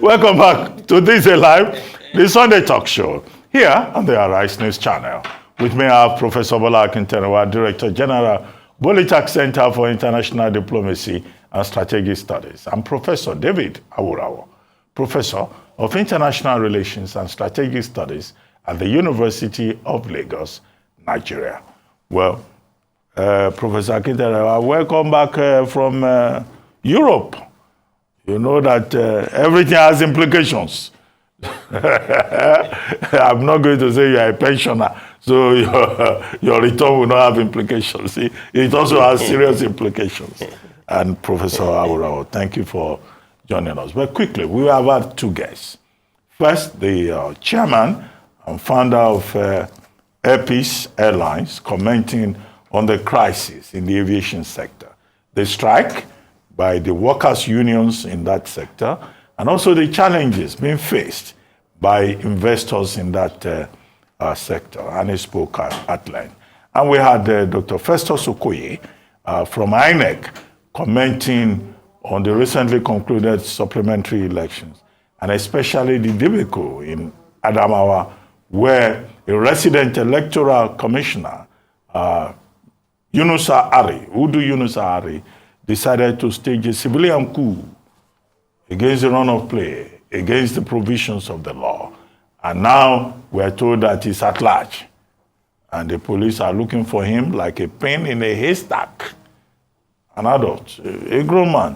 Welcome back to This Is Live, the Sunday talk show, here on the Arise News channel. With me, I have Professor Bola Akinterinwa, Director General, Bola Center for International Diplomacy and Strategic Studies, and Professor David Aworawo, Professor of International Relations and Strategic Studies at the University of Lagos, Nigeria. Well, Professor Akinterinwa, welcome back from Europe. You know that everything has implications. I'm not going to say you're a pensioner, so your return will not have implications. It also has serious implications. And Professor Aworawo, thank you for joining us. But quickly, we have had two guests. First, the chairman and founder of Air Peace Airlines, commenting on the crisis in the aviation sector. The strike by the workers' unions in that sector, and also the challenges being faced by investors in that sector. And he spoke at length. And we had Dr. Festus Okoye from INEC commenting on the recently concluded supplementary elections, and especially the debacle in Adamawa, where a resident electoral commissioner, Yunusa Ari, decided to stage a civilian coup against the run of play, against the provisions of the law. And now we're told that he's at large. And the police are looking for him like a pin in a haystack. An adult, a grown man,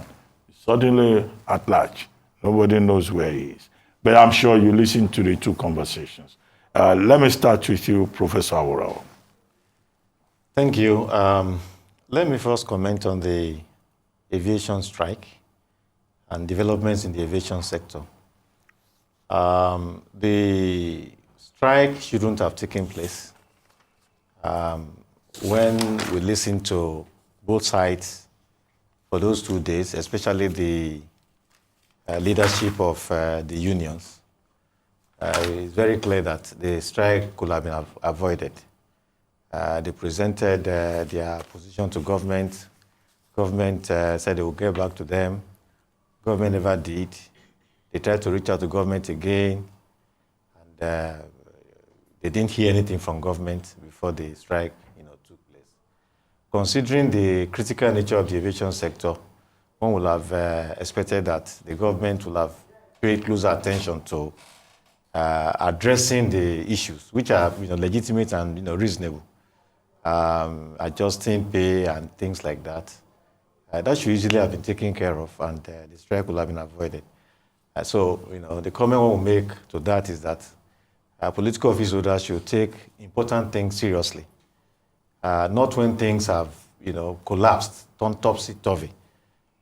suddenly at large. Nobody knows where he is. But I'm sure you listened to the two conversations. Let me start with you, Professor Aworawo. Thank you. Let me first comment on the aviation strike and developments in the aviation sector. The strike shouldn't have taken place. When we listen to both sides for those 2 days, especially the leadership of the unions, it's very clear that the strike could have been avoided. They presented their position to government. Government said they would get back to them. Government never did. They tried to reach out to government again, and they didn't hear anything from government before the strike, took place. Considering the critical nature of the aviation sector, one would have expected that the government would have paid closer attention to addressing the issues, which are legitimate and reasonable, adjusting pay and things like that. That should easily have been taken care of, and the strike would have been avoided. So, the comment one will make to that is that political office holders should take important things seriously, not when things have, collapsed, turned topsy-turvy,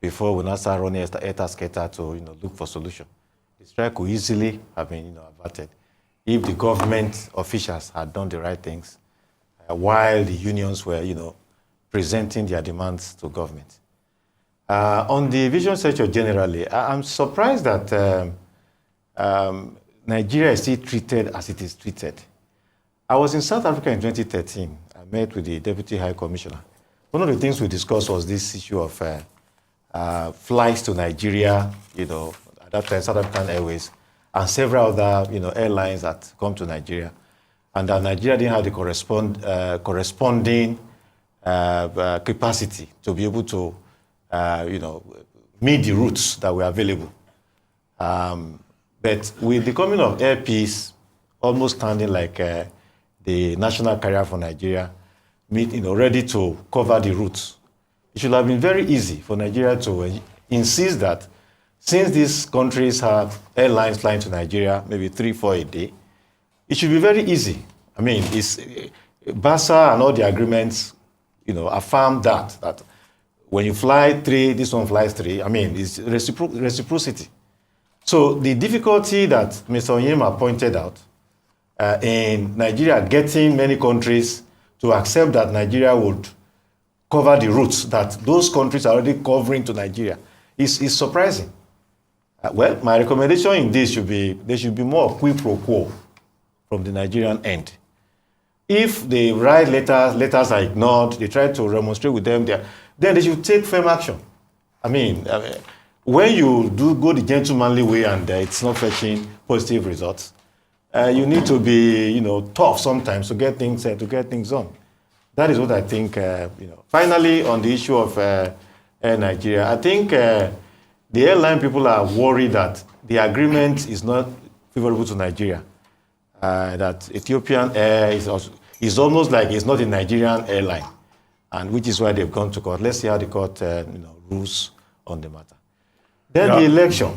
before we now start running eta-sketa to, look for solution. The strike could easily have been, averted if the government officials had done the right things while the unions were, presenting their demands to government. On the aviation sector generally, I'm surprised that Nigeria is still treated as it is treated. I was in South Africa in 2013. I met with the Deputy High Commissioner. One of the things we discussed was this issue of flights to Nigeria, at that time South African Airways, and several other airlines that come to Nigeria. And that Nigeria didn't have the corresponding capacity to be able to meet the routes that were available. But with the coming of Air Peace, almost standing like the national carrier for Nigeria, ready to cover the routes, it should have been very easy for Nigeria to insist that since these countries have airlines flying to Nigeria, maybe 3-4 a day, it should be very easy. I mean, BASA and all the agreements, affirm that when you fly 3, this one flies 3. I mean, it's reciprocity. So the difficulty that Mr. Onyema pointed out in Nigeria getting many countries to accept that Nigeria would cover the routes that those countries are already covering to Nigeria is surprising. Well, my recommendation in this should be there should be more quid pro quo from the Nigerian end. If they write letters are ignored, they try to remonstrate with them, then they should take firm action. I mean, when you go the gentlemanly way and it's not fetching positive results, you need to be, tough sometimes to get things on. That is what I think. Finally, on the issue of Air Nigeria, I think the airline people are worried that the agreement is not favorable to Nigeria. That Ethiopian Air is almost like it's not a Nigerian airline, and which is why they've gone to court. Let's see how the court rules on the matter. Then the election.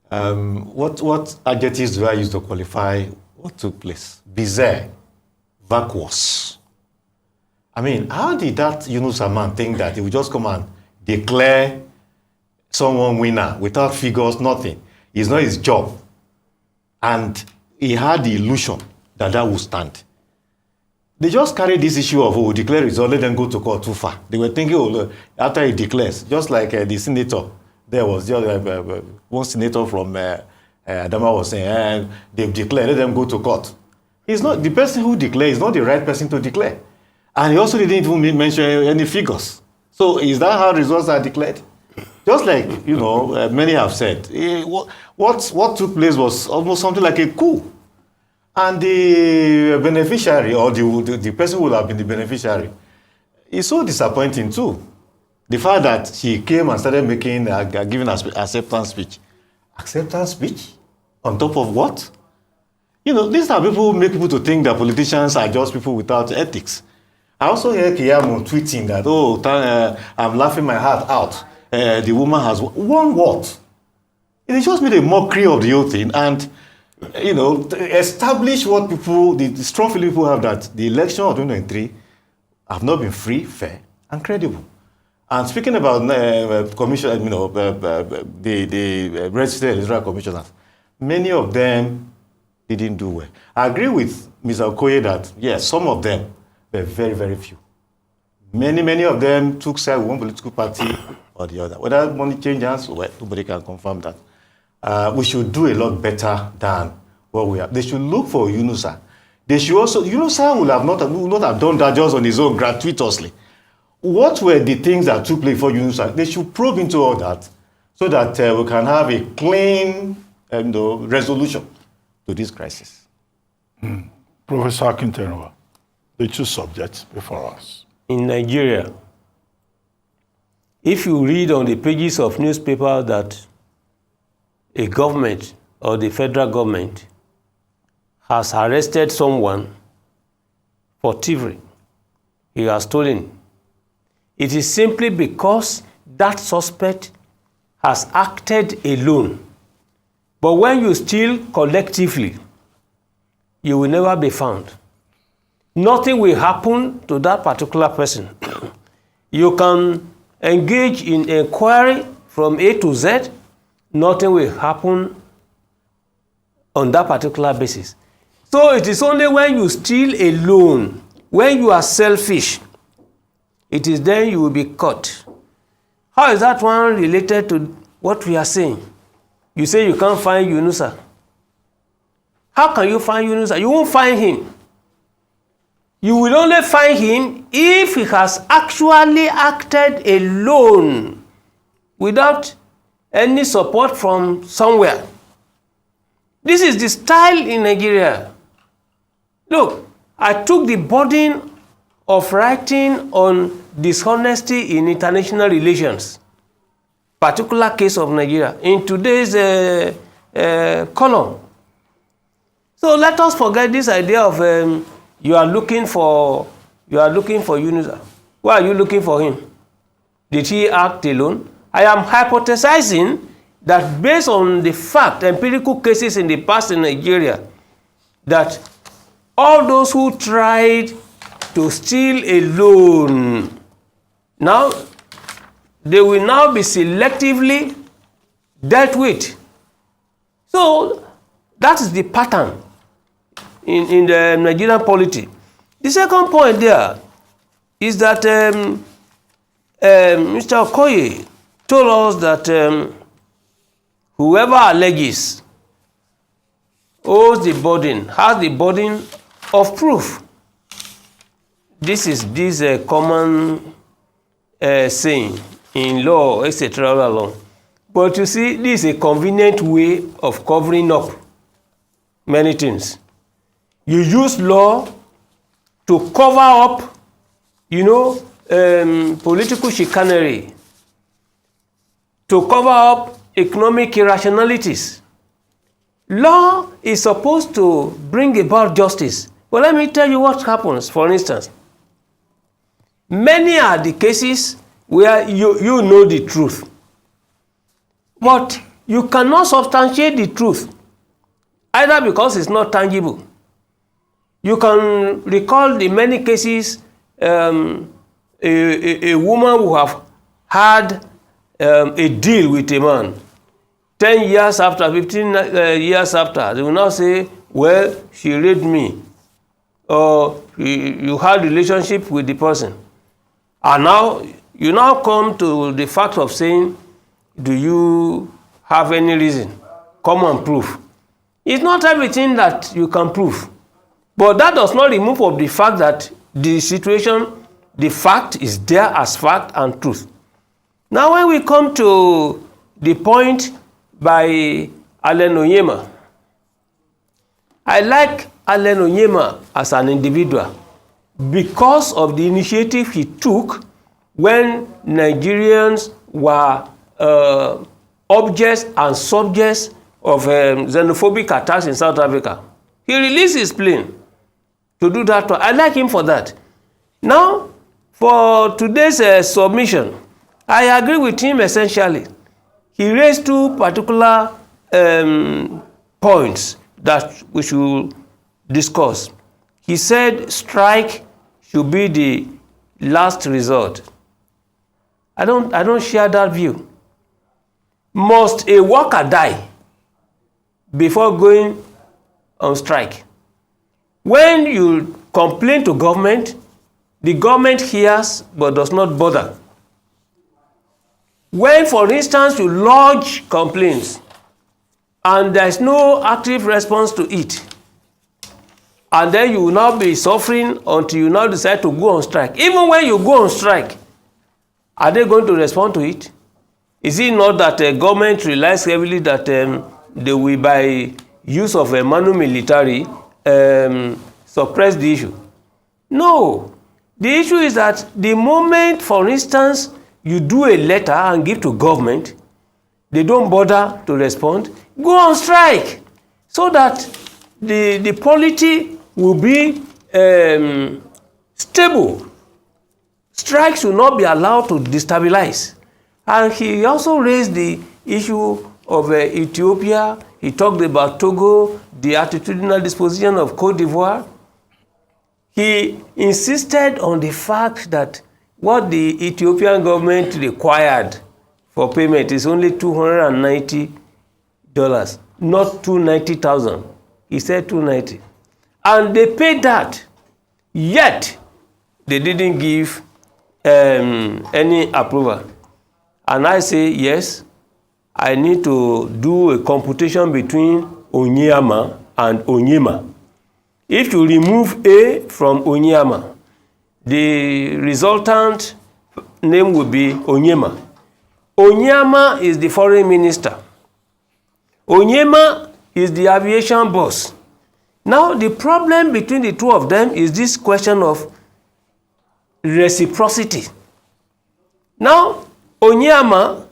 What adjectives do I use to qualify what took place? Bizarre, vacuous. I mean, how did that Yunusa man think that he would just come and declare someone winner without figures, nothing? It's not his job. And he had the illusion that would stand. They just carried this issue of, declare results, let them go to court too far. They were thinking, after he declares, just like the senator, there was just one senator from Adama was saying, they've declared, let them go to court. He's not, the person who declares is not the right person to declare. And he also didn't even mention any figures. So is that how results are declared? Just like, many have said, what took place was almost something like a coup. And the beneficiary, or the person who would have been the beneficiary, is so disappointing too. The fact that she came and started giving acceptance speech. Acceptance speech? On top of what? These are people who make people to think that politicians are just people without ethics. I also hear Kiyamo tweeting that, I'm laughing my heart out. The woman has won what? It just made a mockery of the whole thing and, establish what people, the strong feeling people have that the election of 2023 have not been free, fair, and credible. And speaking about commission, the registered electoral commissioners, many of them didn't do well. I agree with Mr. Okoye that, yes, some of them were very, very few. Many of them took side with one political party or the other. Whether money change hands, well, nobody can confirm that. We should do a lot better than what we have. They should look for Yunusa. They should also, Yunusa would not have done that just on his own gratuitously. What were the things that took place for Yunusa? They should probe into all that so that we can have a clean resolution to this crisis. Professor Akinterinwa, the two subjects before us. In Nigeria, if you read on the pages of newspaper that a government or the federal government has arrested someone for thievery, he has stolen, it is simply because that suspect has acted alone. But when you steal collectively, you will never be found. Nothing will happen to that particular person. You can engage in inquiry from A to Z, nothing will happen on that particular basis. So it is only when you steal alone, when you are selfish, it is then you will be caught. How is that one related to what we are saying? You say you can't find Yunusa. How can you find Yunusa? You won't find him. You will only find him if he has actually acted alone without any support from somewhere. This is the style in Nigeria. Look, I took the burden of writing on dishonesty in international relations, particular case of Nigeria, in today's column. So let us forget this idea of you are looking for Yunusa. Why are you looking for him? Did he act alone? I am hypothesizing that based on the fact, empirical cases in the past in Nigeria, that all those who tried to steal alone, now they will now be selectively dealt with. So that is the pattern in the Nigerian polity. The second point there is that Mr. Okoye told us that whoever alleges owes the burden, has the burden of proof. This is common saying in law, etc. alone. But you see, this is a convenient way of covering up many things. You use law to cover up, political chicanery, to cover up economic irrationalities. Law is supposed to bring about justice. But let me tell you what happens, for instance. Many are the cases where you know the truth, but you cannot substantiate the truth, either because it's not tangible. You can recall the many cases a woman who have had a deal with a man. 10 years after, 15 years after, they will now say, well, she raped me, or you had relationship with the person. And now, you now come to the fact of saying, do you have any reason? Come and prove. It's not everything that you can prove. But that does not remove of the fact that the situation, the fact is there as fact and truth. Now when we come to the point by Allen Onyema, I like Allen Onyema as an individual because of the initiative he took when Nigerians were objects and subjects of xenophobic attacks in South Africa. He released his plane to do that. I like him for that. Now, for today's submission, I agree with him essentially. He raised two particular points that we should discuss. He said strike should be the last resort. I don't share that view. Must a worker die before going on strike? When you complain to government, the government hears but does not bother. When, for instance, you lodge complaints and there is no active response to it, and then you will now be suffering until you now decide to go on strike. Even when you go on strike, are they going to respond to it? Is it not that government relies heavily that they will, by use of a manu militari, suppress the issue? No. The issue is that the moment, for instance, you do a letter and give to government, they don't bother to respond, go on strike so that the polity will be stable. Strikes will not be allowed to destabilize. And he also raised the issue of Ethiopia. He talked about Togo, the attitudinal disposition of Cote d'Ivoire. He insisted on the fact that what the Ethiopian government required for payment is only $290, not $290,000. He said $290. And they paid that, yet they didn't give any approval. And I say, yes, I need to do a computation between Onyema and Onyema. If you remove A from Onyema, the resultant name will be Onyema. Onyema is the foreign minister. Onyema is the aviation boss. Now, the problem between the two of them is this question of reciprocity. Now, Onyema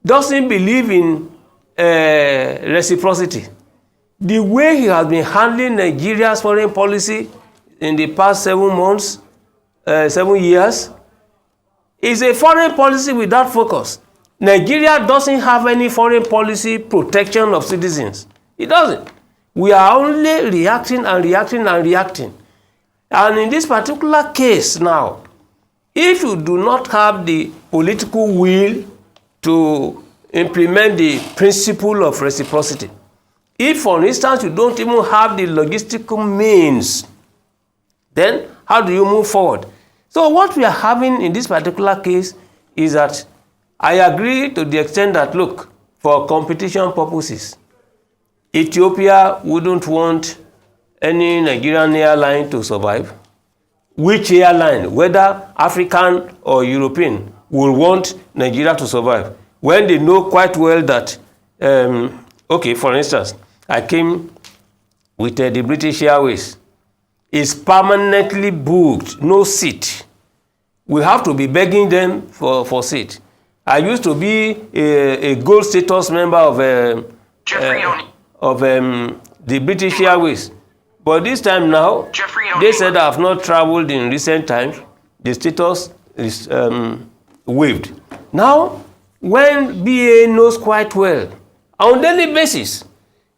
doesn't believe in reciprocity. The way he has been handling Nigeria's foreign policy in the past 7 months, 7 years, is a foreign policy without focus. Nigeria doesn't have any foreign policy protection of citizens. It doesn't. We are only reacting and reacting and reacting. And in this particular case now, if you do not have the political will to implement the principle of reciprocity, if, for instance, you don't even have the logistical means, then how do you move forward? So what we are having in this particular case is that I agree to the extent that, look, for competition purposes, Ethiopia wouldn't want any Nigerian airline to survive. Which airline, whether African or European, will want Nigeria to survive when they know quite well that, okay, for instance, I came with the British Airways. It's permanently booked, no seat. We have to be begging them for seat. I used to be a gold status member of the British Airways. But this time now, they said I have not traveled in recent times. The status is waived. Now, when BA knows quite well, on daily basis,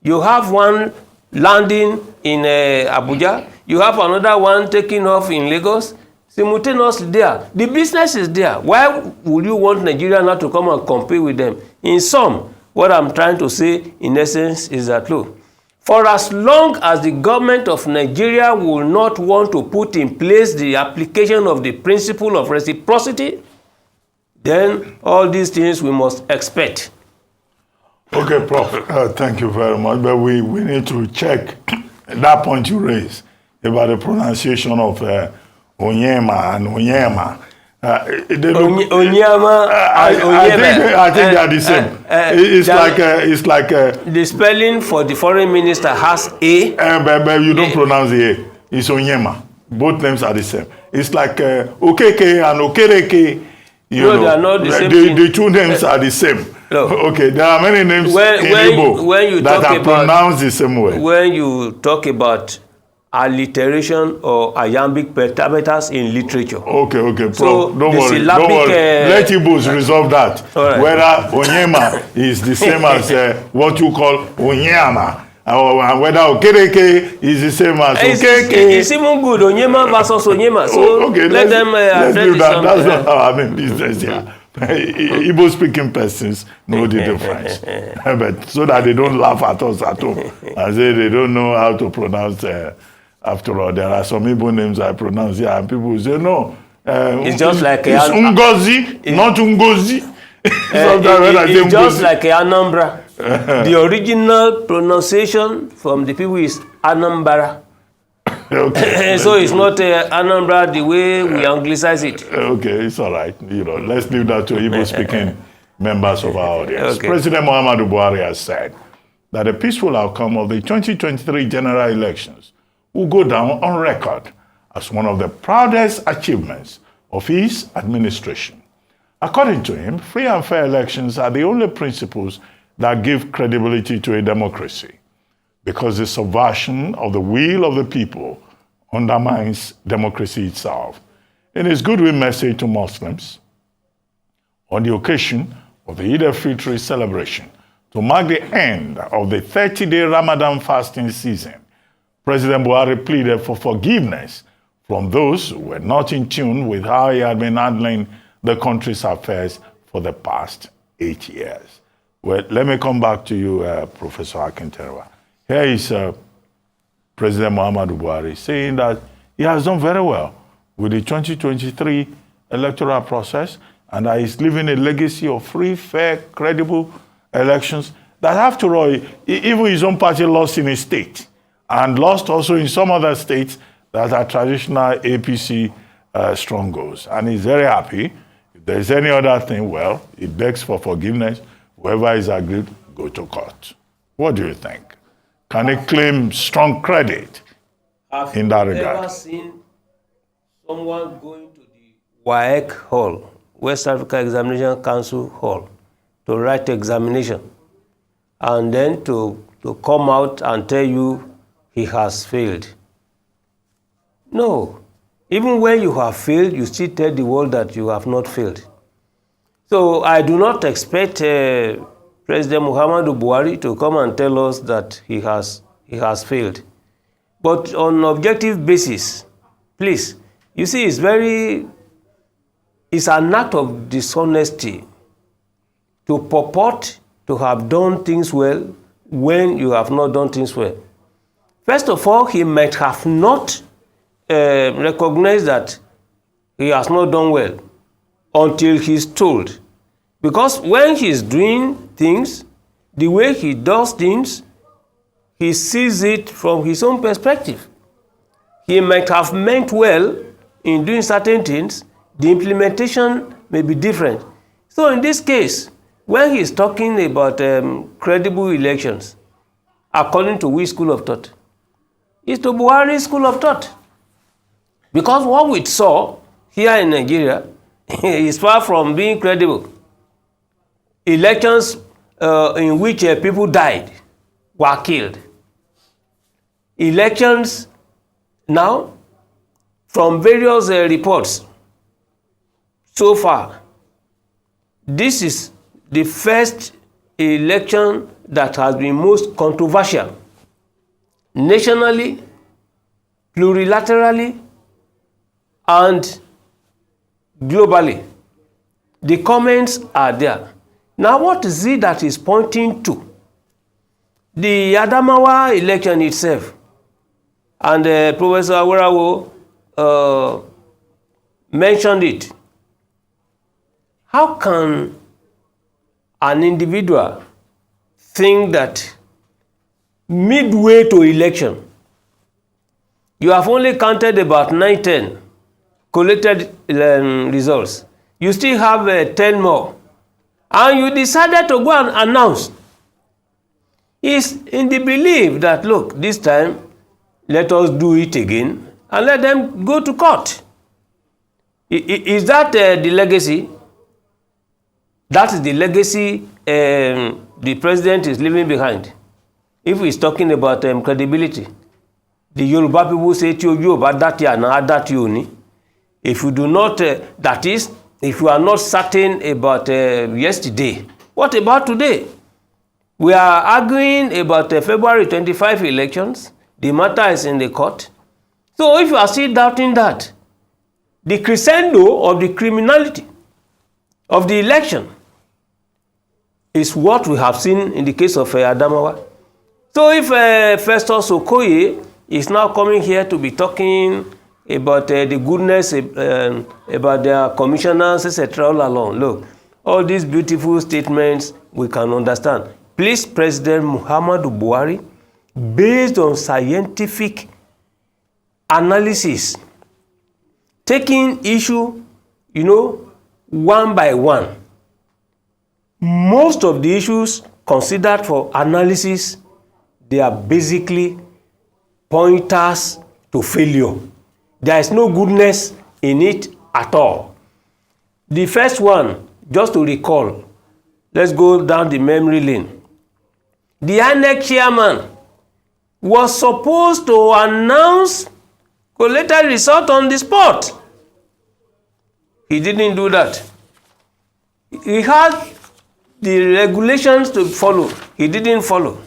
you have one landing in Abuja, you have another one taking off in Lagos, simultaneously there. The business is there. Why would you want Nigeria not to come and compete with them? In sum, what I'm trying to say in essence is that, look, for as long as the government of Nigeria will not want to put in place the application of the principle of reciprocity, then all these things we must expect. Okay, Prof. Thank you very much. But we need to check that point you raised about the pronunciation of Onyema and Onyema. Onyema and Onyema. I think they are the same. It's like the spelling for the foreign minister has A. But you don't pronounce the A. It's Onyema. Both names are the same. It's like Okeke and Okereke. No, they are not the same thing. The two names are the same. No. Okay, there are many names in Igbo that are pronounced the same way. When you talk about alliteration or iambic pentameters in literature. Okay, so don't worry. Let Igbos resolve that. Right. Whether Onyema is the same as what you call Onyama, and whether Okereke is the same as Okeke. It's even good, Onyema versus Onyema. So okay, let them let's do that. That's not how I mean business here. Igbo speaking persons know the difference. But so that they don't laugh at us at home and say they don't know how to pronounce. After all, there are some Igbo names I pronounce here, and people say, no. It's just like it's Ungozi, not Ungozi. It's just like Anambra. The original pronunciation from the people is Anambra. Okay. So it's not Anambra the way we anglicize it. Okay, it's all right. Let's leave that to Igbo-speaking members of our audience. Okay. President Muhammadu Buhari has said that the peaceful outcome of the 2023 general elections will go down on record as one of the proudest achievements of his administration. According to him, free and fair elections are the only principles that give credibility to a democracy, because the subversion of the will of the people undermines democracy itself. In his goodwill message to Muslims on the occasion of the Eid al-Fitr celebration to mark the end of the 30-day Ramadan fasting season, President Buhari pleaded for forgiveness from those who were not in tune with how he had been handling the country's affairs for the past 8 years. Well, let me come back to you, Professor Akinterinwa. Here is President Muhammadu Buhari saying that he has done very well with the 2023 electoral process and that he's leaving a legacy of free, fair, credible elections that, after all, even his own party lost in his state and lost also in some other states that are traditional APC strongholds. And he's very happy. If there's any other thing, well, he begs for forgiveness. Whoever is agreed, go to court. What do you think? Can he claim strong credit in that regard? Have you ever seen someone going to the WAEC Hall, West Africa Examination Council Hall, to write examination, and then to come out and tell you he has failed? No. Even when you have failed, you still tell the world that you have not failed. So I do not expect President Muhammadu Buhari to come and tell us that he has failed. But on objective basis, please, you see, it's an act of dishonesty to purport to have done things well when you have not done things well. First of all, he might have not recognized that he has not done well until he's told. Because when he's doing things, the way he does things, he sees it from his own perspective. He might have meant well in doing certain things. The implementation may be different. So in this case, when he's talking about credible elections, according to which school of thought? It's to Buhari's school of thought. Because what we saw here in Nigeria is far from being credible. Elections in which people died, were killed. Elections now, from various reports so far, this is the first election that has been most controversial nationally, plurilaterally, and globally. The comments are there. Now, what is it that is pointing to? The Adamawa election itself, and Professor Aworawo mentioned it. How can an individual think that midway to election, you have only counted about 9-10 collected results, you still have 10 more, and you decided to go and announce? Is in the belief that, look, this time, let us do it again and let them go to court. Is that the legacy? That is the legacy the president is leaving behind. If he's talking about credibility, the Yoruba people say, if you do not, that is, if you are not certain about yesterday, what about today? We are arguing about February 25 elections. The matter is in the court. So if you are still doubting that, the crescendo of the criminality of the election is what we have seen in the case of Adamawa. So if Festus Okoye is now coming here to be talking about the goodness about their commissioners, etc., all along, look, all these beautiful statements we can understand. Please, President Muhammadu Buhari, based on scientific analysis, taking issue, one by one. Most of the issues considered for analysis, they are basically pointers to failure. There is no goodness in it at all. The first one, just to recall, let's go down the memory lane. The INEC chairman was supposed to announce collected result on the spot. He didn't do that. He had the regulations to follow. He didn't follow.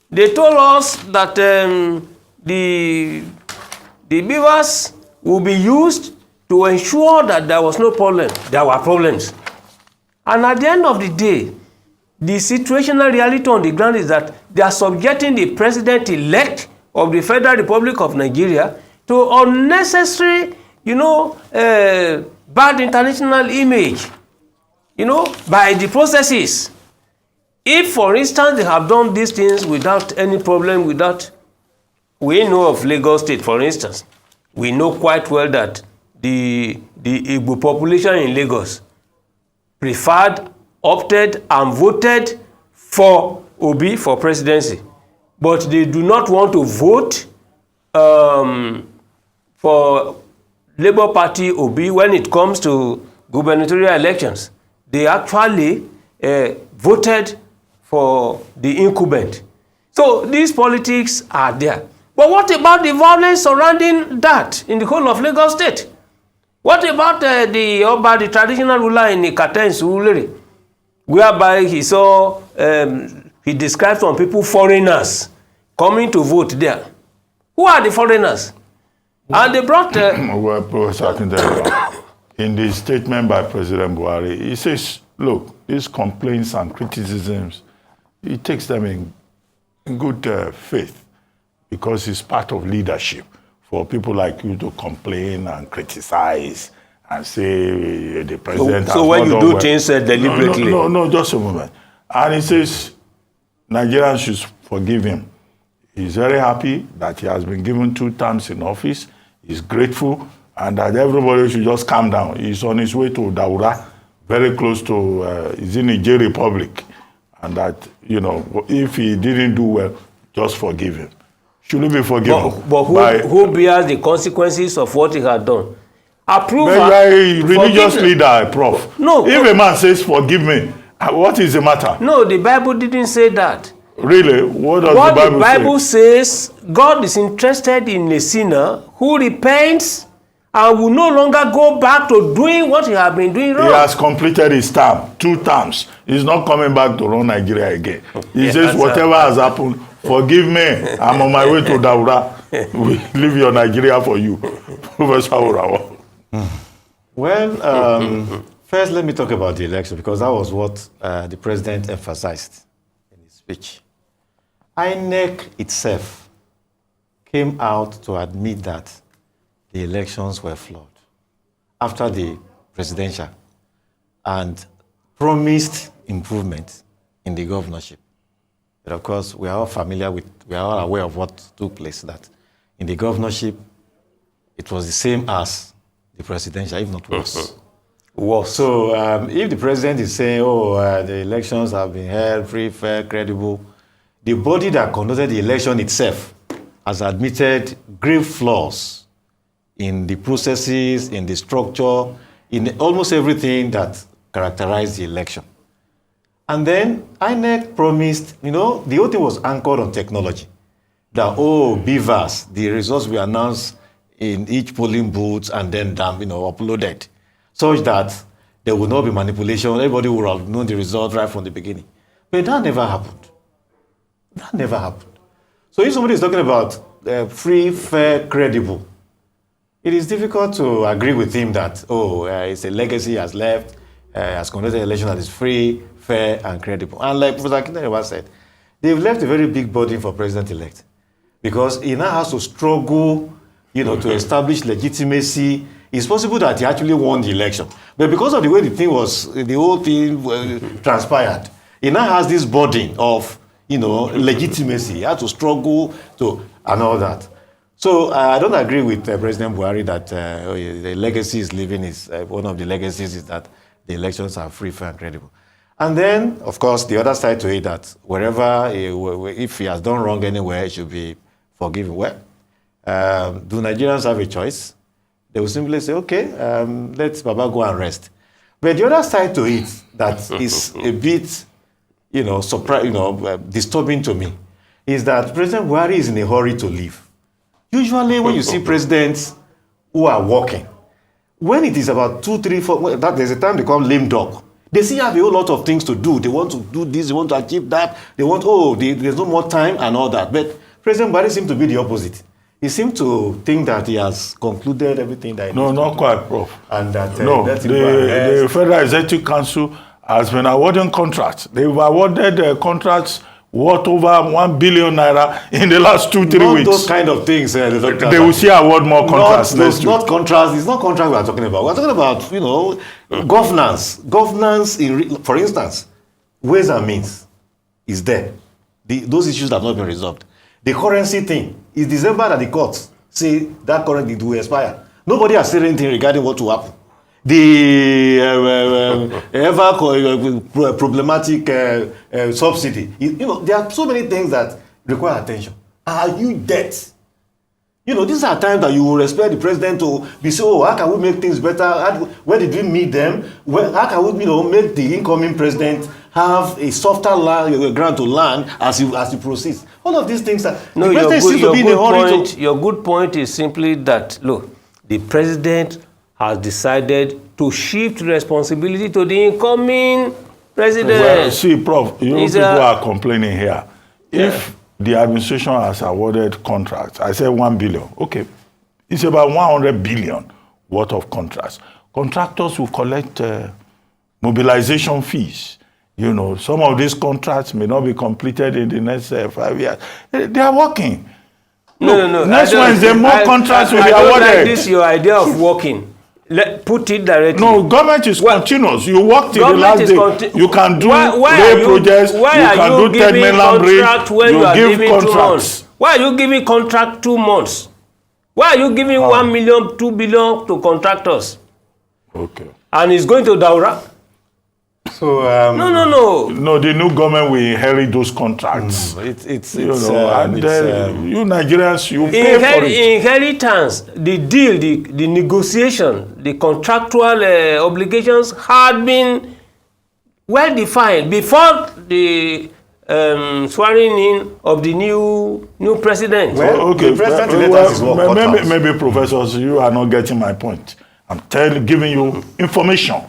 They told us that the beavers will be used to ensure that there was no problem. There were problems. And at the end of the day, the situational reality on the ground is that they are subjecting the president-elect of the Federal Republic of Nigeria to unnecessary, bad international image, by the processes. If, for instance, they have done these things without any problem, we know of Lagos State, for instance. We know quite well that the Igbo population in Lagos preferred, opted, and voted for Obi for presidency. But they do not want to vote for Labour Party Obi when it comes to gubernatorial elections. They actually voted for the incumbent. So these politics are there. But what about the violence surrounding that in the whole of Lagos State? What about the traditional ruler in Ikaten Surulere, whereby he saw, he described some people, foreigners, coming to vote there? Who are the foreigners? And they brought... Well, Professor Akinterinwa, in the statement by President Buhari, he says, look, these complaints and criticisms, he takes them in good faith, because it's part of leadership for people like you to complain and criticize and say the president has so when you do well. things deliberately. No, just a moment. And he says Nigerians should forgive him. He's very happy that he has been given 2 terms in office. He's grateful, and that everybody should just calm down. He's on his way to Daura, very close to, he's in Niger Republic, and that, you know, if he didn't do well, just forgive him. Should he be forgiven? But who bears the consequences of what he had done? Approve. A religious leader, Prof. No. If a man says, forgive me, what is the matter? No, the Bible didn't say that. Really? What does the Bible says, God is interested in a sinner who repents and will no longer go back to doing what he has been doing wrong. He has completed his term, 2 terms. He's not coming back to run Nigeria again. He says, whatever has happened, forgive me. I'm on my way to Daura. We leave your Nigeria for you. Professor Aworawo. Well, first let me talk about the election, because that was what the president emphasized in his speech. INEC itself came out to admit that the elections were flawed after the presidential and promised improvement in the governorship. But of course, we are all aware of what took place, that in the governorship, it was the same as the presidential, if not worse. Worse. So if the president is saying, the elections have been held free, fair, credible, the body that conducted the election itself has admitted grave flaws in the processes, in the structure, in almost everything that characterized the election. And then INEC promised, the whole thing was anchored on technology. That, beavers, the results were announced in each polling booth and then uploaded, such that there would not be manipulation. Everybody would have known the result right from the beginning. But that never happened. That never happened. So if somebody is talking about free, fair, credible, it is difficult to agree with him that, it's a legacy has left, has conducted an election that is free, fair, and credible. And like Professor Akinterinwa said, they've left a very big burden for president-elect, because he now has to struggle, to establish legitimacy. It's possible that he actually won the election, but because of the way the whole thing transpired, he now has this burden of, legitimacy. He had to struggle and all that. So I don't agree with President Buhari that the legacy is living. One of the legacies is that the elections are free, fair, and credible. And then, of course, the other side to it, that if he has done wrong anywhere, he should be forgiven. Well, do Nigerians have a choice? They will simply say, okay, let Baba go and rest. But the other side to it that is a bit, disturbing to me, is that President Buhari is in a hurry to leave. Usually when you see presidents who are walking, when it is about 2, 3, 4, there's a time they call lame dog. They still have a whole lot of things to do. They want to do this, they want to achieve that. They want, there's no more time and all that. But President Buhari seems to be the opposite. He seems to think that he has concluded everything that he No, not quite, Prof. And that the Federal Executive Council has been awarding contracts. They've awarded contracts worth over 1 billion naira in the last 2-3 weeks. Not those kind of things. They will see award more contracts next week. Not contracts. It's not contract we are talking about. We're talking about, governance. Governance, for instance, ways and means is there. Those issues have not been resolved. The currency thing is December that the courts say that currency will expire. Nobody has said anything regarding what will happen. The ever problematic subsidy. There are so many things that require attention. Are you debt? These are times that you will respect the president to be so, how can we make things better? Where did we meet them? How can we make the incoming president have a softer ground to land as he proceeds? All of these things the president seems to be in a hurry to... Your good point is simply that, look, the president has decided to shift responsibility to the incoming president. Well, see, Prof, people are complaining here. If the administration has awarded contracts, I said 1 billion, okay, it's about 100 billion worth of contracts. Contractors will collect mobilization fees. Some of these contracts may not be completed in the next 5 years. They are working. No. Next Wednesday, more contracts will be awarded. I don't like this, your idea of working. Put it directly. No, government is continuous. You work till the last day. You can do rail projects. You can do third mainland bridge. You give contracts. Why are you giving contract 2 months? Why are you giving 1 million, 2 billion to contractors? Okay. And it's going to Daura? So No, the new government will inherit those contracts. You Nigerians, you pay for it. Inheritance, the deal, the negotiation, the contractual obligations had been well defined before the swearing in of the new president. Well, Okay, the president maybe professors, you are not getting my point. I'm giving you information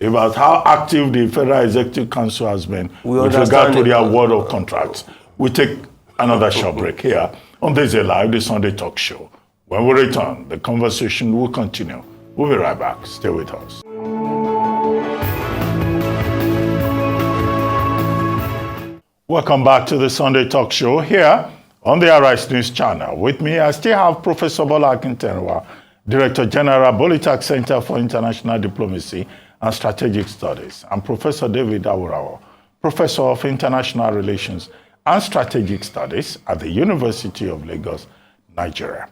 about how active the Federal Executive Council has been with regard to the award of contracts. We take another short break here on This Is Live, the Sunday Talk Show. When we return, the conversation will continue. We'll be right back. Stay with us. Welcome back to the Sunday Talk Show here on the Arise News channel. With me, I still have Professor Bola Akinterinwa, Director General, Bolitech Center for International Diplomacy and Strategic Studies, and Professor David Aworawo, Professor of International Relations and Strategic Studies at the University of Lagos, Nigeria.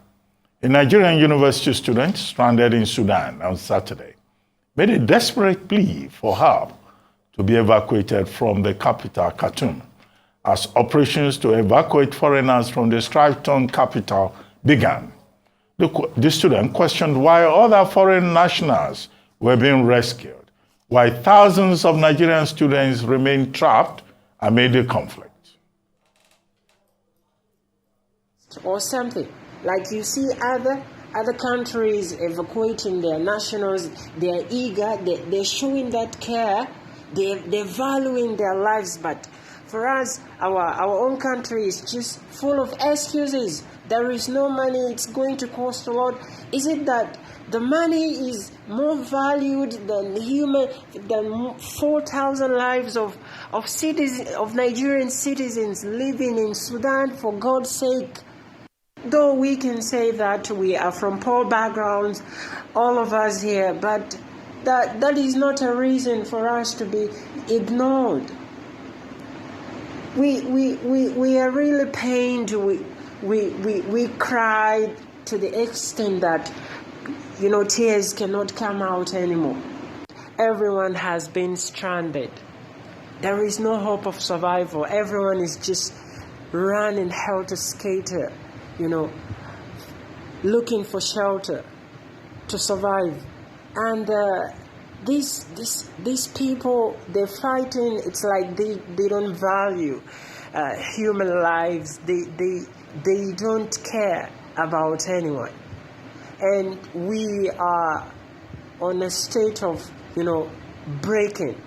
A Nigerian university student stranded in Sudan on Saturday made a desperate plea for help to be evacuated from the capital, Khartoum, as operations to evacuate foreigners from the strife-torn capital began. The student questioned why other foreign nationals were being rescued, while thousands of Nigerian students remain trapped amid the conflict. Or something like you see other countries evacuating their nationals. They're eager, they're showing that care, they're valuing their lives. But for us, our own country is just full of excuses. There is no money, it's going to cost a lot. Is it that the money is more valued than 4,000 lives of citizens, of Nigerian citizens living in Sudan, for God's sake? Though we can say that we are from poor backgrounds, all of us here, but that is not a reason for us to be ignored. We are really pained. We cried to the extent that, tears cannot come out anymore. Everyone has been stranded. There is no hope of survival. Everyone is just running helter-skelter, looking for shelter to survive. And these people, they're fighting. It's like they don't value human lives. They don't care about anyone. And we are on a state of, breaking.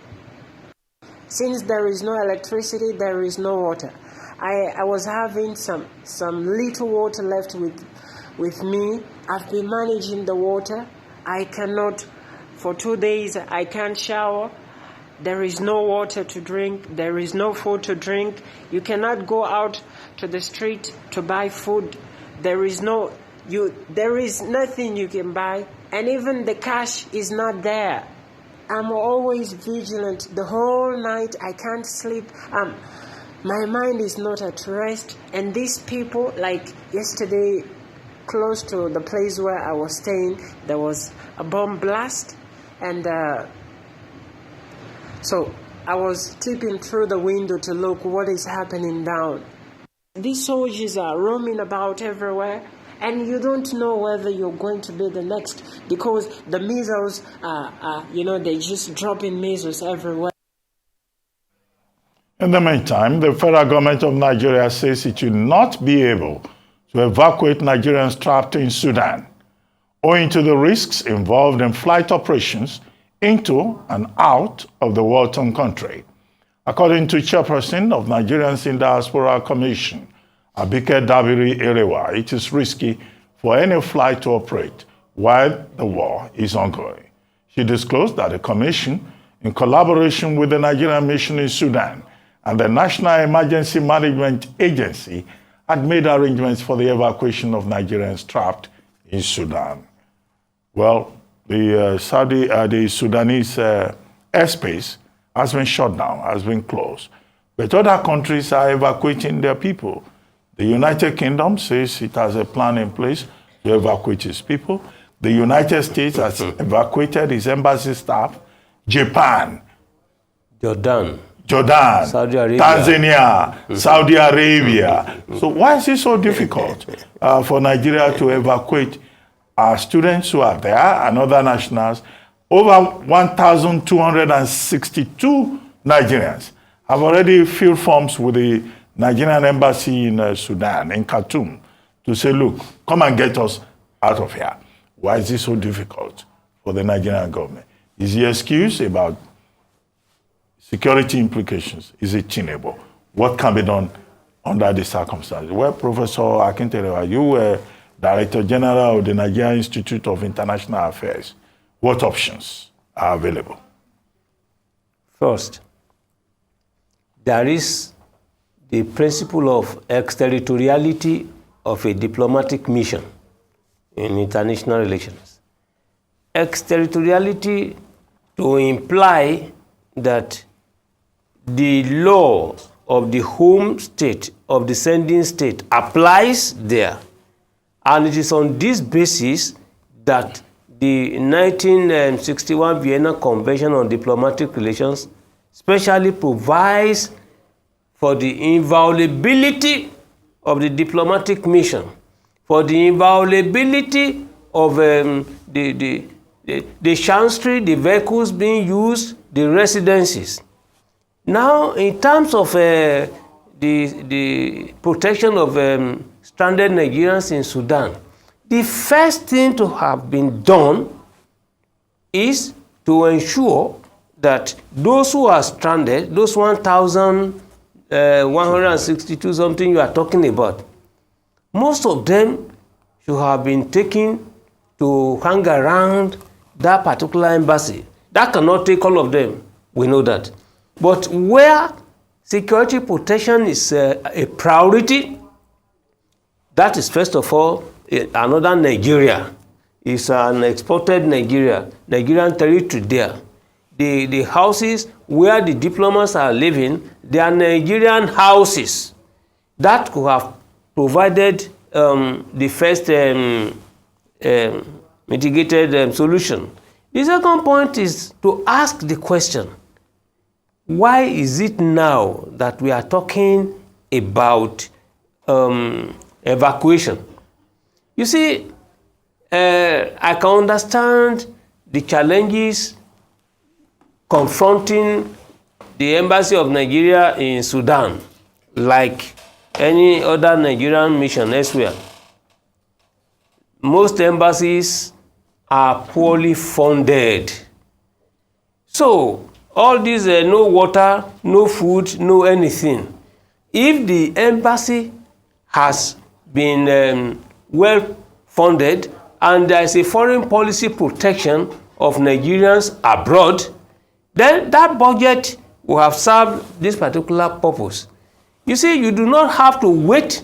Since there is no electricity, there is no water. I was having some little water left with me. I've been managing the water. I cannot, for 2 days, I can't shower. There is no water to drink. There is no food to drink. You cannot go out to the street to buy food. There is nothing you can buy. And even the cash is not there. I'm always vigilant. The whole night I can't sleep. My mind is not at rest. And these people, like yesterday, close to the place where I was staying, there was a bomb blast. And so I was peeping through the window to look what is happening down. These soldiers are roaming about everywhere. And you don't know whether you're going to be the next, because the missiles they're just dropping missiles everywhere. In the meantime, the federal government of Nigeria says it will not be able to evacuate Nigerians trapped in Sudan, owing to the risks involved in flight operations into and out of the war-torn country. According to Chairperson of Nigerians in Diaspora Commission, Abike Dabiri Erewa, it is risky for any flight to operate while the war is ongoing. She disclosed that the Commission, in collaboration with the Nigerian mission in Sudan and the National Emergency Management Agency, had made arrangements for the evacuation of Nigerians trapped in Sudan. Well, the Sudanese airspace has been shut down, has been closed. But other countries are evacuating their people. The United Kingdom says it has a plan in place to evacuate its people. The United States has evacuated its embassy staff. Japan, Jordan, Saudi Arabia. Tanzania, Saudi Arabia. So why is it so difficult for Nigeria to evacuate our students who are there and other nationals? Over 1,262 Nigerians have already filled forms with the Nigerian embassy in Sudan, in Khartoum, to say, look, come and get us out of here. Why is this so difficult for the Nigerian government? Is the excuse about security implications? Is it tenable? What can be done under the circumstances? Well, Professor Akinterinwa, you were Director General of the Nigerian Institute of International Affairs. What options are available? First, there is the principle of exterritoriality of a diplomatic mission in international relations. Exterritoriality to imply that the law of the home state, of the sending state, applies there. And it is on this basis that the 1961 Vienna Convention on Diplomatic Relations specially provides for the inviolability of the diplomatic mission, for the inviolability of the chancery, the vehicles being used, the residencies. Now, in terms of the protection of stranded Nigerians in Sudan, the first thing to have been done is to ensure that those who are stranded, those 1,162 something you are talking about, most of them should have been taken to hang around that particular embassy. That cannot take all of them, we know that. But where security protection is a priority, that is first of all another Nigeria. It's an exported Nigerian territory there. The houses where the diplomats are living, they are Nigerian houses. That could have provided the first mitigated solution. The second point is to ask the question, why is it now that we are talking about evacuation? You see, I can understand the challenges confronting the embassy of Nigeria in Sudan, like any other Nigerian mission elsewhere. Most embassies are poorly funded. So, all these no water, no food, no anything. If the embassy has been well funded and there is a foreign policy protection of Nigerians abroad, then that budget will have served this particular purpose. You see, you do not have to wait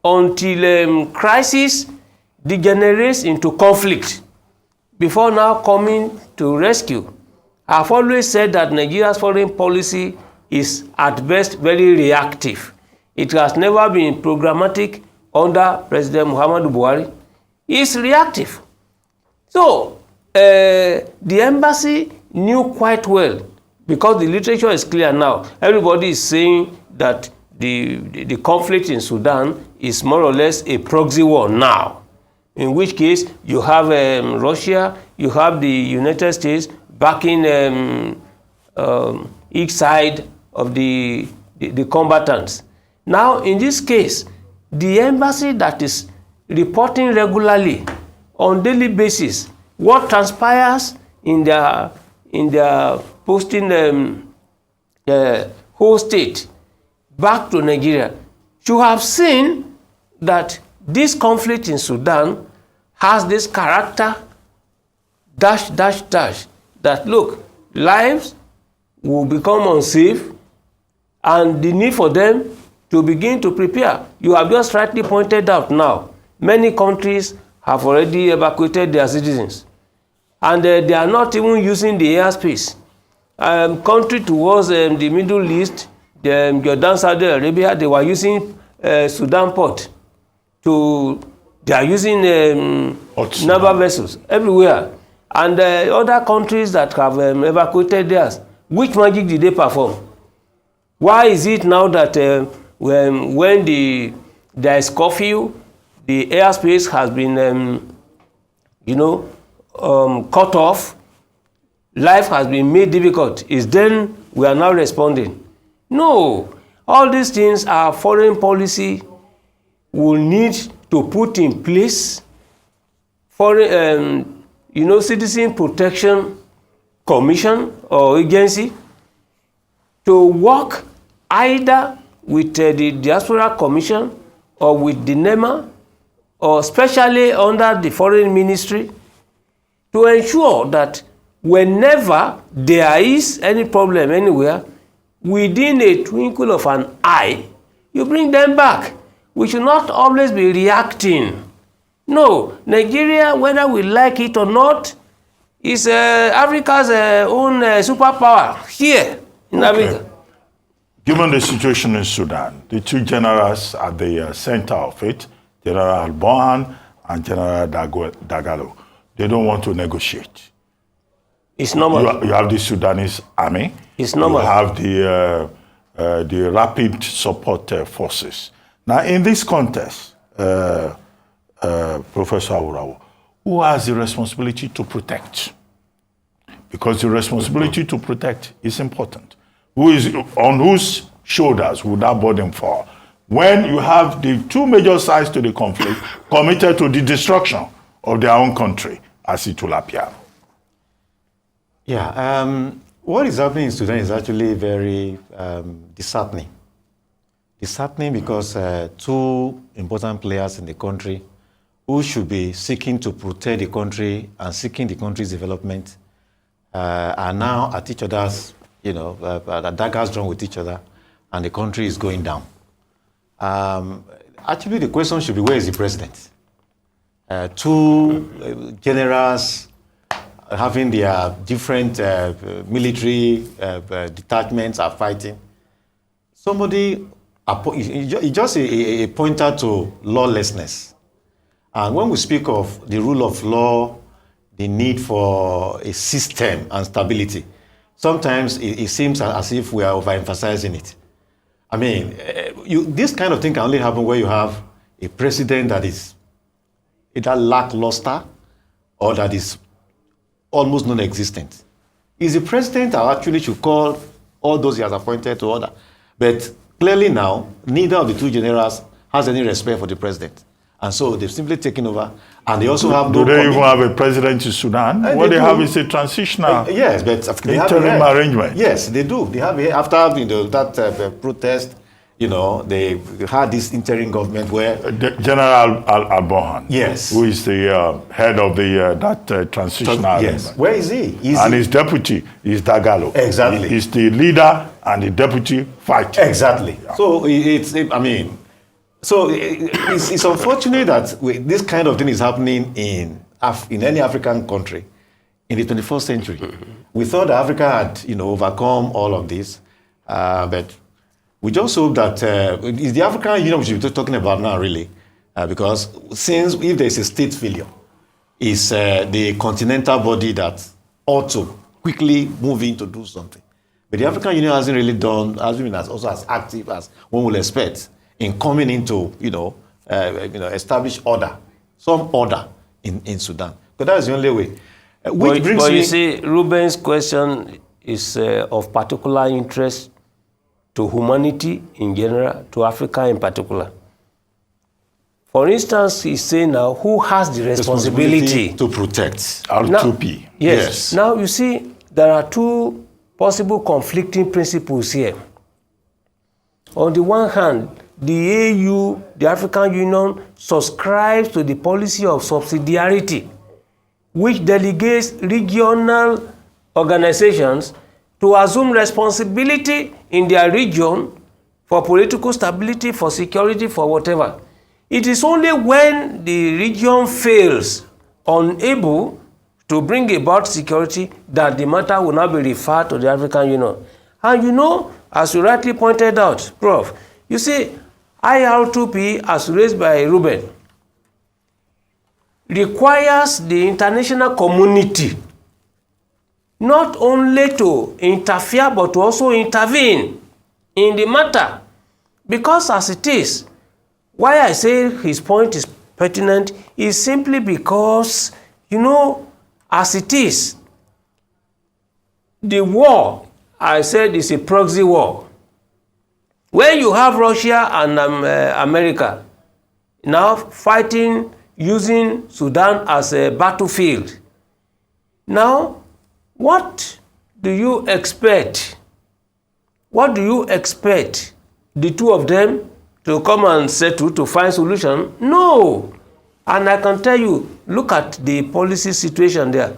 until crisis degenerates into conflict before now coming to rescue. I've always said that Nigeria's foreign policy is at best very reactive. It has never been programmatic under President Muhammadu Buhari. It's reactive. So, the embassy knew quite well, because the literature is clear now. Everybody is saying that the conflict in Sudan is more or less a proxy war now, in which case you have Russia, you have the United States backing each side of the combatants. Now, in this case, the embassy that is reporting regularly on daily basis what transpires in their posting whole state back to Nigeria should have seen that this conflict in Sudan has this character dash, that look, lives will become unsafe and the need for them to begin to prepare. You have just rightly pointed out now, many countries have already evacuated their citizens and they are not even using the airspace. Country towards the Middle East, Jordan, Saudi Arabia, they were using Sudan port to They are using naval vessels everywhere. And other countries that have evacuated theirs, which magic did they perform? Why is it now that when there is curfew, the airspace has been, cut off, life has been made difficult, is then we are now responding? No. All these things are foreign policy will need to put in place. Foreign, Citizen Protection Commission or agency to work either with the Diaspora Commission or with the NEMA, or especially under the Foreign Ministry, to ensure that whenever there is any problem anywhere, within a twinkle of an eye, you bring them back. We should not always be reacting. No, Nigeria, whether we like it or not, is Africa's own superpower here in Africa. Given the situation in Sudan, the two generals at the center of it, General Bohan and General Dagalo, they don't want to negotiate. It's normal. You have the Sudanese army. It's normal. You have the rapid support forces. Now, in this context, Professor Aworawo, who has the responsibility to protect? Because the responsibility to protect is important. On whose shoulders would that burden fall? When you have the two major sides to the conflict committed to the destruction of their own country, as it will appear. Yeah, what is happening in Sudan is actually very disheartening. Disheartening because two important players in the country who should be seeking to protect the country and seeking the country's development are now at each other's, daggers drawn with each other, and the country is going down. Actually, the question should be, where is the president? Two generals having their different military detachments are fighting. Somebody, it's just a pointer to lawlessness. And when we speak of the rule of law, the need for a system and stability, sometimes it seems as if we are overemphasizing it. I mean, this kind of thing can only happen where you have a president that is either lackluster or that is almost non-existent. Is the president who actually should call all those he has appointed to order? But clearly now, neither of the two generals has any respect for the president. And so they've simply taken over, and they also have Do they even have a president in Sudan? What they have is a transitional yes, but they interim arrangement. Yes, they do. They have after that protest, they had this interim government where General Al-Bohan, yes, who is the head of that transitional arrangement. Yes, where is he? His deputy is Dagalo. Exactly. He's the leader and the deputy fight. Exactly. Yeah. So it's unfortunate that this kind of thing is happening in any African country in the 21st century. We thought that Africa had, overcome all of this, but we just hope that it's the African Union we should be talking about now, really, because since if there is a state failure, it's the continental body that ought to quickly move in to do something. But the African Union hasn't been as active as one would expect in coming into, establish order, some order in Sudan. But that's the only way. But you see, Ruben's question is of particular interest to humanity in general, to Africa in particular. For instance, he's saying now, who has the responsibility to protect? R2P. Yes. Now, you see, there are two possible conflicting principles here. On the one hand, the AU, the African Union, subscribes to the policy of subsidiarity, which delegates regional organizations to assume responsibility in their region for political stability, for security, for whatever. It is only when the region fails, unable to bring about security, that the matter will now be referred to the African Union. And as you rightly pointed out, Prof, you see, IR2P, as raised by Ruben, requires the international community not only to interfere but to also intervene in the matter. Because as it is, why I say his point is pertinent is simply because, you know, as it is, the war, I said, is a proxy war. When you have Russia and America now fighting using Sudan as a battlefield, now what do you expect? What do you expect the two of them to come and settle to find solution? No. And I can tell you, look at the policy situation there.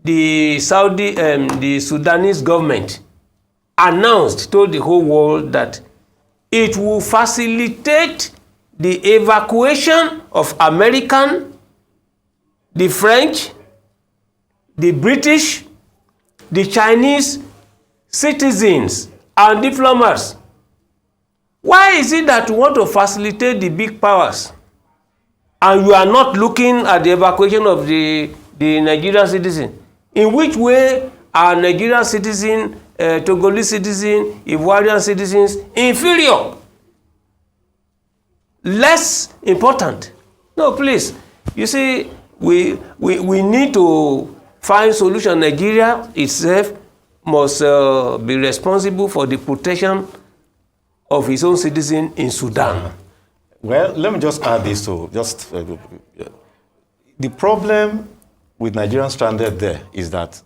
The Sudanese government told the whole world that it will facilitate the evacuation of American, the French, the British, the Chinese citizens and diplomats. Why is it that you want to facilitate the big powers and you are not looking at the evacuation of the Nigerian citizen? In which way are Nigerian citizens, Togolese citizens, Ivorian citizens inferior? Less important? No, please. You see, we need to find solution. Nigeria itself must be responsible for the protection of his own citizen in Sudan. Well, let me just add this to the problem with Nigerians stranded there is that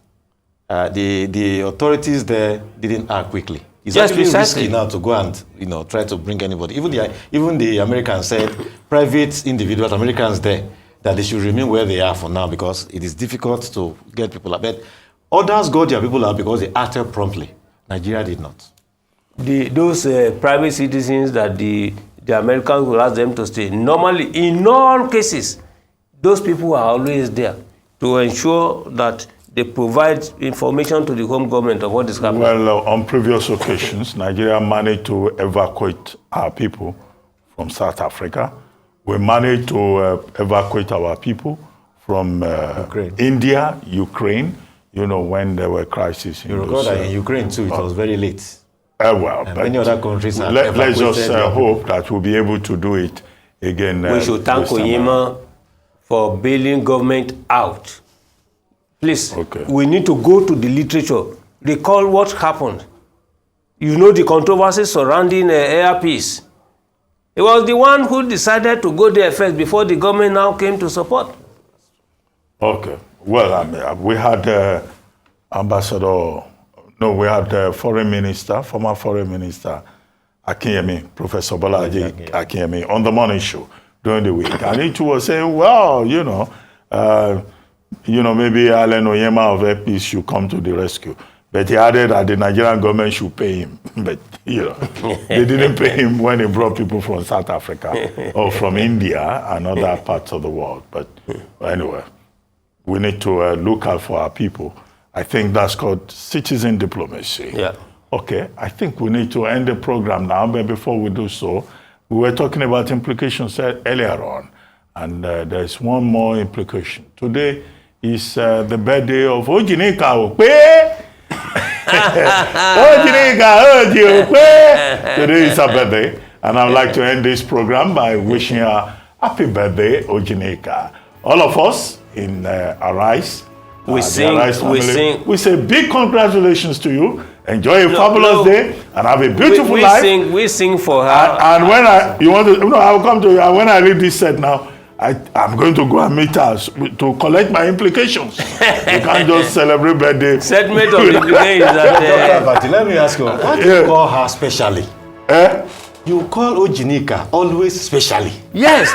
the authorities there didn't act quickly. It's actually risky now to go and try to bring anybody. Even the Americans said, private individuals, Americans there, that they should remain where they are for now because it is difficult to get people out. But others got their people out because they acted promptly. Nigeria did not. Those private citizens that the Americans will ask them to stay, normally, in all cases, those people are always there to ensure that they provide information to the home government of what is happening. Well, on previous occasions, Nigeria managed to evacuate our people from South Africa. We managed to evacuate our people from India, Ukraine, when there were crises. You recall that in Ukraine too, it was very late. But many other countries have let's just hope that we'll be able to do it again. We should thank Onyema for bailing government out. Please, we need to go to the literature, recall what happened. You know the controversies surrounding Air Peace. It was the one who decided to go there first before the government now came to support. Okay. Well, we had we had former foreign minister, Akinyemi, Professor Bola Akinyemi, on the morning show during the week. And he was saying, well, maybe Alan Onyema of Air Peace should come to the rescue. But he added that the Nigerian government should pay him. But, they didn't pay him when he brought people from South Africa or from India and other parts of the world. But anyway, we need to look out for our people. I think that's called citizen diplomacy. Yeah. Okay, I think we need to end the program now, but before we do so, we were talking about implications earlier on, and there's one more implication. Today is the birthday of Ojinika Okpe. Ojinika Okpe. Today is her birthday, and I'd like to end this program by wishing her happy birthday, Ojinika. All of us in Arise, we say big congratulations to you. Enjoy a fabulous day and have a beautiful life. We sing for her. And when I will come to you. And when I read this set now, I'm going to go and meet her to collect my implications. You can't just celebrate birthday. Segment of the day is that. But let me ask you, what do you call her specially? You call Ojinika always specially. Yes,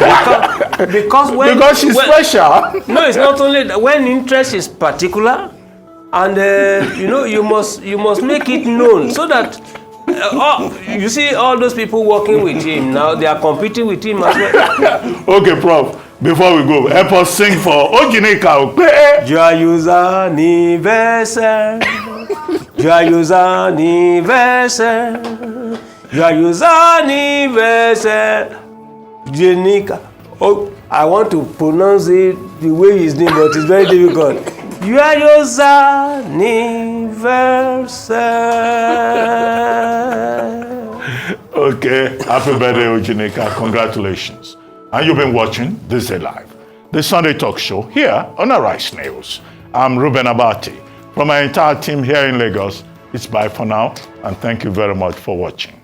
because she's special. No, it's not only that. When interest is particular, and you must make it known so that you see all those people working with him now, they are competing with him as well. Okay, Prof. Before we go, help us sing for Ojinika. Joyeux anniversaire, joyeux anniversaire, joyeux anniversaire, Ojinika. Oh, I want to pronounce it the way his name, but it's very difficult. Joyeux anniversaire. Okay, happy birthday, Ojinika. Congratulations. And you've been watching This Day Live, the Sunday talk show here on Arise News. I'm Ruben Abati. From my entire team here in Lagos, it's bye for now, and thank you very much for watching.